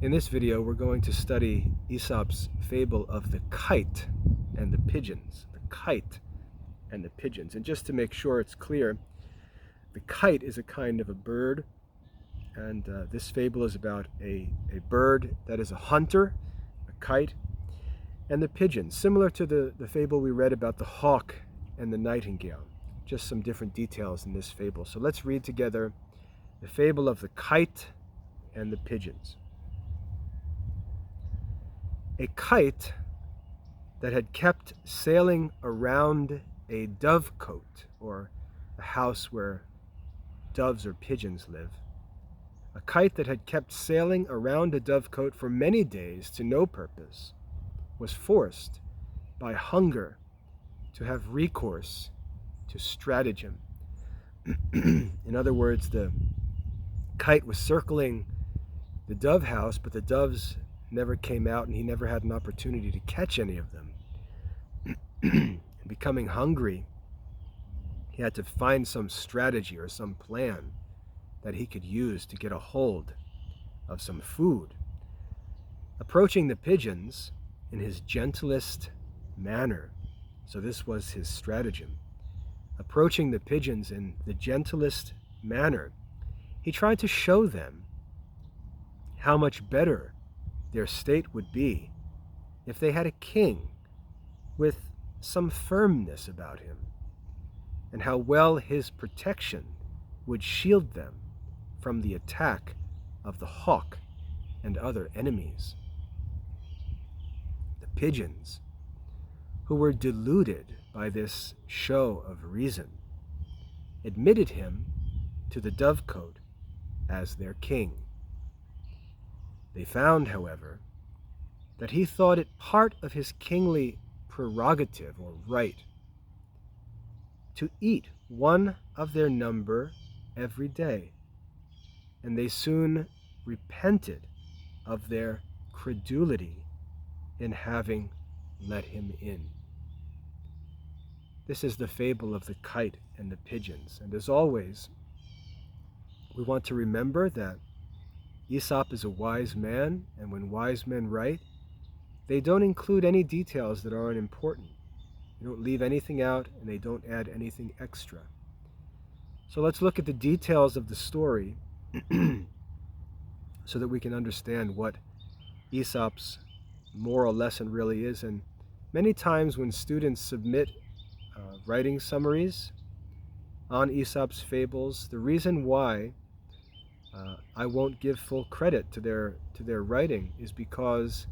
In this video, we're going to study Aesop's fable of the kite and the pigeons. The kite and the pigeons. And just to make sure it's clear, the kite is a kind of a bird, and this fable is about a bird that is a hunter, a kite, and the pigeon, similar to the fable we read about the hawk and the nightingale. Just some different details in this fable. So let's read together the fable of the kite and the pigeons. A kite that had kept sailing around a dovecote, or a house where doves or pigeons live. A kite that had kept sailing around a dovecote for many days to no purpose was forced by hunger to have recourse to stratagem. In other words, the kite was circling the dove house, but the doves never came out, and he never had an opportunity to catch any of them. And becoming hungry, he had to find some strategy or some plan that he could use to get a hold of some food. Approaching the pigeons in his gentlest manner, so this was his stratagem. Approaching the pigeons in the gentlest manner, he tried to show them how much better their state would be if they had a king with some firmness about him, and how well his protection would shield them from the attack of the hawk and other enemies. The pigeons, who were deluded by this show of reason, admitted him to the dovecote as their king. They found, however, that he thought it part of his kingly prerogative or right to eat one of their number every day, and they soon repented of their credulity in having let him in. This is the fable of the kite and the pigeons, and as always, we want to remember that Aesop is a wise man, and when wise men write, they don't include any details that aren't important. They don't leave anything out, and they don't add anything extra. So let's look at the details of the story so that we can understand what Aesop's moral lesson really is. And many times when students submit writing summaries on Aesop's fables, the reason why I won't give full credit to their writing is because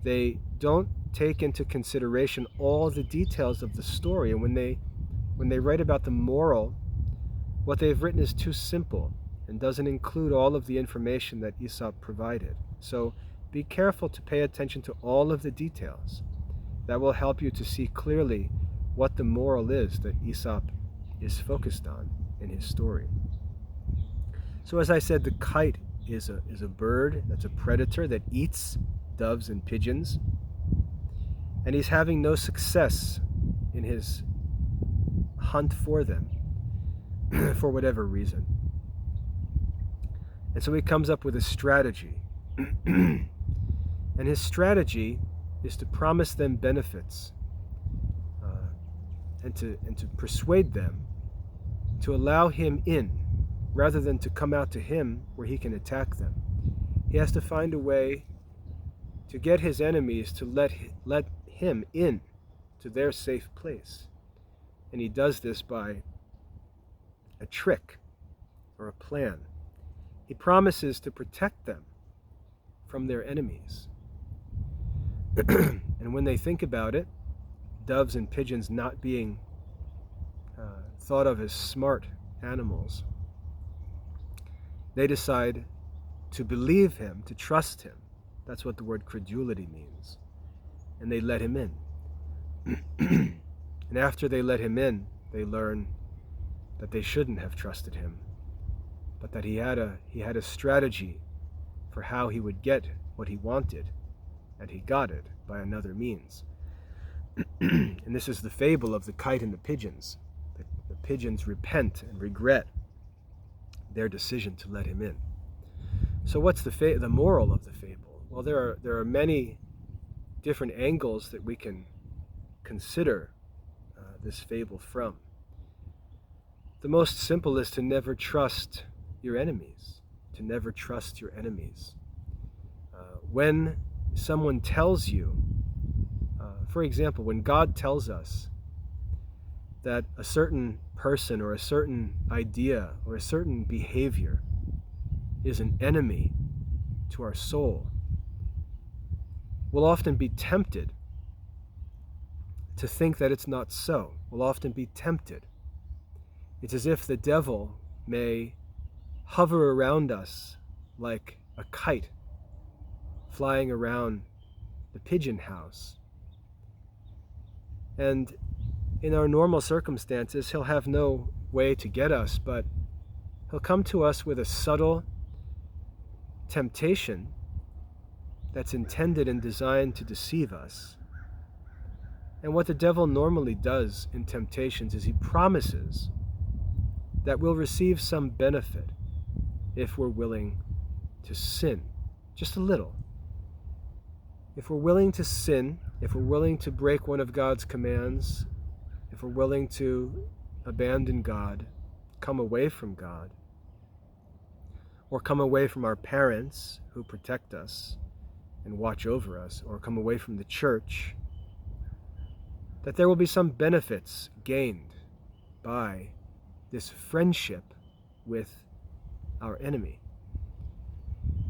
they don't take into consideration all the details of the story. And when they write about the moral, what they've written is too simple and doesn't include all of the information that Aesop provided. So be careful to pay attention to all of the details. That will help you to see clearly what the moral is that Aesop is focused on in his story. So as I said, the kite is a bird that's a predator that eats doves and pigeons, and he's having no success in his hunt for them for whatever reason. And so he comes up with a strategy. And his strategy is to promise them benefits and to persuade them to allow him in rather than to come out to him where he can attack them. He has to find a way to get his enemies to let him in to their safe place. And he does this by a trick or a plan. He promises to protect them from their enemies. And when they think about it, doves and pigeons not being thought of as smart animals, they decide to believe him, to trust him. That's what the word credulity means. And they let him in. And after they let him in, they learn that they shouldn't have trusted him, but that he had a strategy for how he would get what he wanted, and he got it by another means. And this is the fable of the kite and the pigeons. The pigeons repent and regret their decision to let him in. So what's the moral of the fable? Well, there are many different angles that we can consider this fable from. The most simple is to never trust your enemies. To never trust your enemies. When someone tells you, for example, when God tells us that a certain person or a certain idea or a certain behavior is an enemy to our soul, we'll often be tempted to think that it's not so. We'll often be tempted. It's as if the devil may hover around us like a kite flying around the pigeon house. And in our normal circumstances, he'll have no way to get us, but he'll come to us with a subtle temptation that's intended and designed to deceive us. And what the devil normally does in temptations is he promises that we'll receive some benefit if we're willing to sin, just a little. If we're willing to sin, if we're willing to break one of God's commands, if we're willing to abandon God, come away from God, or come away from our parents who protect us and watch over us, or come away from the church, that there will be some benefits gained by this friendship with our enemy.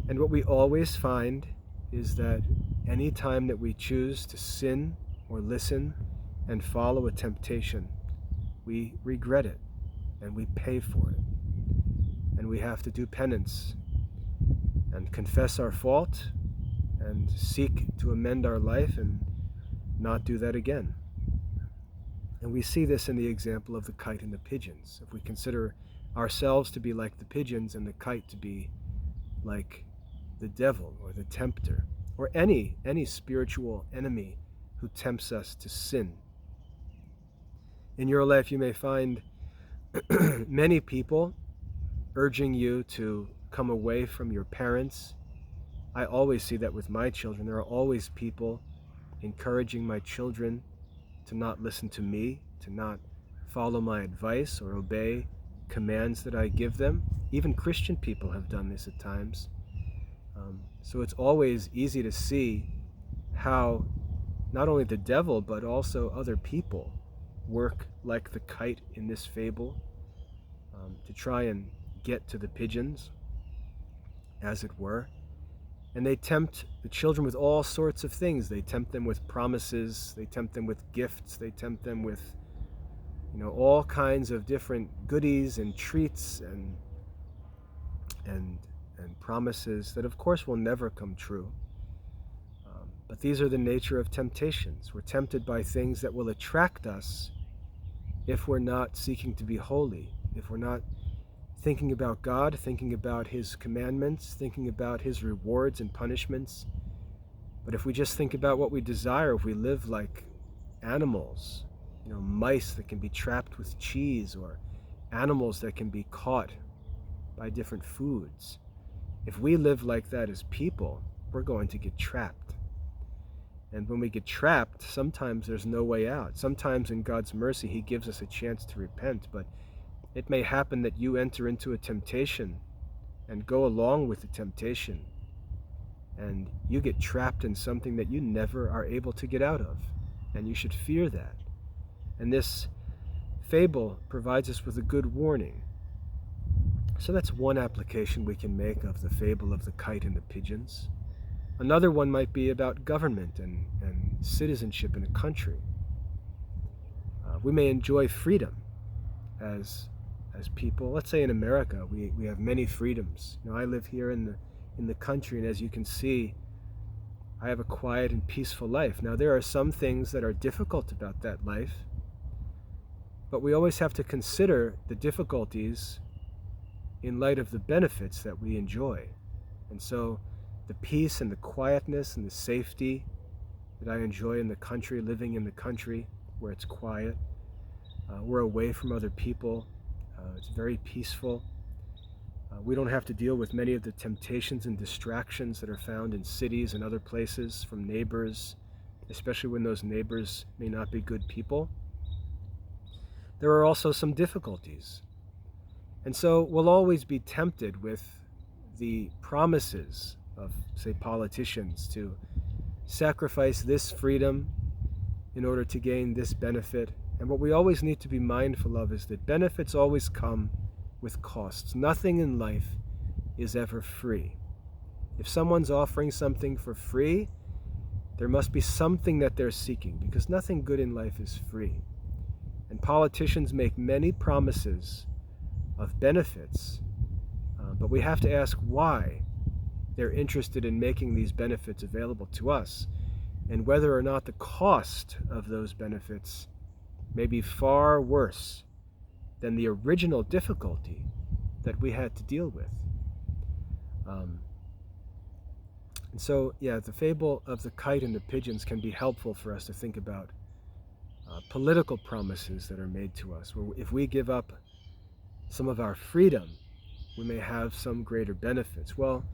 And what we always find is that any time that we choose to sin or listen and follow a temptation, we regret it and we pay for it. And we have to do penance and confess our fault and seek to amend our life and not do that again. And we see this in the example of the kite and the pigeons. If we consider ourselves to be like the pigeons and the kite to be like the devil or the tempter, or any spiritual enemy who tempts us to sin. In your life, you may find many people urging you to come away from your parents. I always see that with my children. There are always people encouraging my children to not listen to me, to not follow my advice or obey commands that I give them. Even Christian people have done this at times. So it's always easy to see how not only the devil but also other people work like the kite in this fable to try and get to the pigeons, as it were. And they tempt the children with all sorts of things. They tempt them with promises, they tempt them with gifts, they tempt them with all kinds of different goodies and treats and promises that of course will never come true. But these are the nature of temptations. We're tempted by things that will attract us if we're not seeking to be holy, if we're not thinking about God, thinking about His commandments, thinking about His rewards and punishments. But if we just think about what we desire, if we live like animals, mice that can be trapped with cheese, or animals that can be caught by different foods, if we live like that as people, we're going to get trapped. And when we get trapped, sometimes there's no way out. Sometimes in God's mercy, He gives us a chance to repent, but it may happen that you enter into a temptation and go along with the temptation, and you get trapped in something that you never are able to get out of, and you should fear that. And this fable provides us with a good warning. So that's one application we can make of the fable of the kite and the pigeons. Another one might be about government and citizenship in a country. We may enjoy freedom as people. Let's say in America, we have many freedoms. I live here in the country, and as you can see, I have a quiet and peaceful life. Now, there are some things that are difficult about that life, but we always have to consider the difficulties in light of the benefits that we enjoy. And so the peace and the quietness and the safety that I enjoy in the country, living in the country where it's quiet, we're away from other people, it's very peaceful. We don't have to deal with many of the temptations and distractions that are found in cities and other places from neighbors, especially when those neighbors may not be good people. There are also some difficulties. And so we'll always be tempted with the promises of, say, politicians to sacrifice this freedom in order to gain this benefit. And what we always need to be mindful of is that benefits always come with costs. Nothing in life is ever free. If someone's offering something for free, there must be something that they're seeking, because nothing good in life is free. And politicians make many promises of benefits, but we have to ask why they're interested in making these benefits available to us, and whether or not the cost of those benefits may be far worse than the original difficulty that we had to deal with. And so, the fable of the kite and the pigeons can be helpful for us to think about political promises that are made to us, where if we give up some of our freedom, we may have some greater benefits. Well,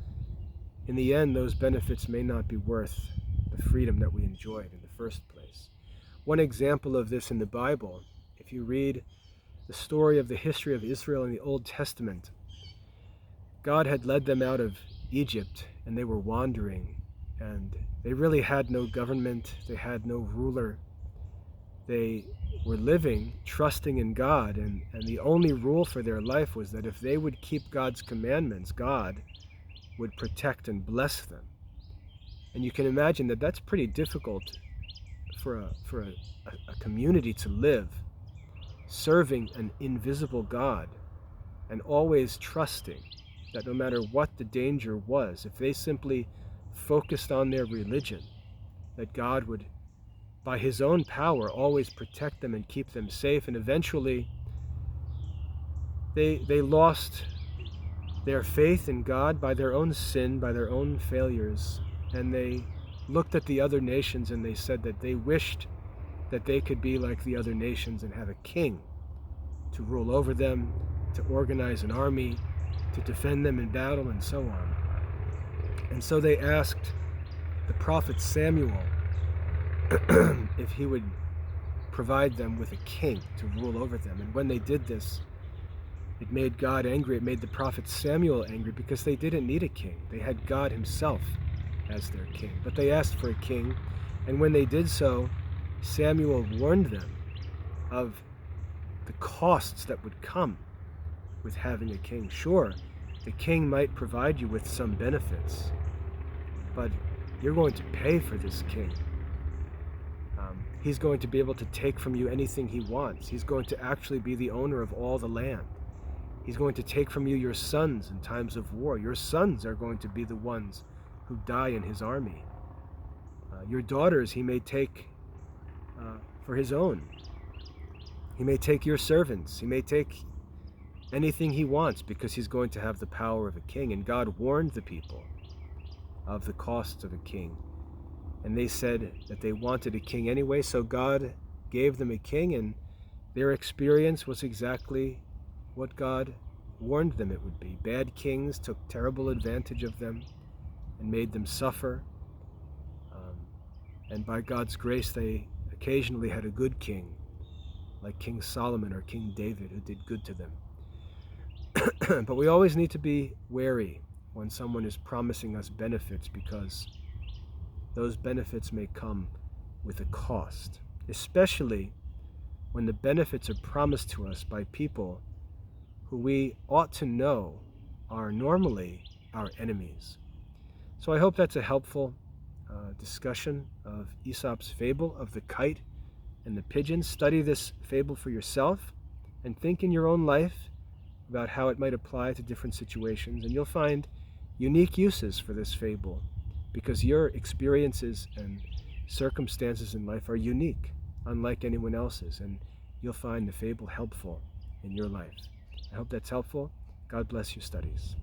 in the end, those benefits may not be worth the freedom that we enjoyed in the first place. One example of this in the Bible, if you read the story of the history of Israel in the Old Testament, God had led them out of Egypt, and they were wandering, and they really had no government, they had no ruler. They were living, trusting in God, and the only rule for their life was that if they would keep God's commandments, God would protect and bless them. And you can imagine that that's pretty difficult for a community to live, serving an invisible God and always trusting that no matter what the danger was, if they simply focused on their religion, that God would, by his own power, always protect them and keep them safe. And eventually they lost their faith in God by their own sin, by their own failures, and they looked at the other nations and they said that they wished that they could be like the other nations and have a king to rule over them, to organize an army, to defend them in battle, and so on. And so they asked the prophet Samuel if he would provide them with a king to rule over them. And when they did this, it made God angry. It made the prophet Samuel angry, because they didn't need a king. They had God himself as their king. But they asked for a king, and when they did so, Samuel warned them of the costs that would come with having a king. Sure, the king might provide you with some benefits, but you're going to pay for this king. He's going to be able to take from you anything he wants. He's going to actually be the owner of all the land. He's going to take from you your sons in times of war. Your sons are going to be the ones who die in his army. Your daughters he may take for his own. He may take your servants. He may take anything he wants, because he's going to have the power of a king. And God warned the people of the costs of a king. And they said that they wanted a king anyway, so God gave them a king, and their experience was exactly what God warned them it would be. Bad kings took terrible advantage of them and made them suffer. And by God's grace, they occasionally had a good king, like King Solomon or King David, who did good to them. But we always need to be wary when someone is promising us benefits, because those benefits may come with a cost, especially when the benefits are promised to us by people who we ought to know are normally our enemies. So I hope that's a helpful discussion of Aesop's fable of the kite and the pigeon. Study this fable for yourself and think in your own life about how it might apply to different situations, and you'll find unique uses for this fable, because your experiences and circumstances in life are unique, unlike anyone else's, and you'll find the fable helpful in your life. I hope that's helpful. God bless your studies.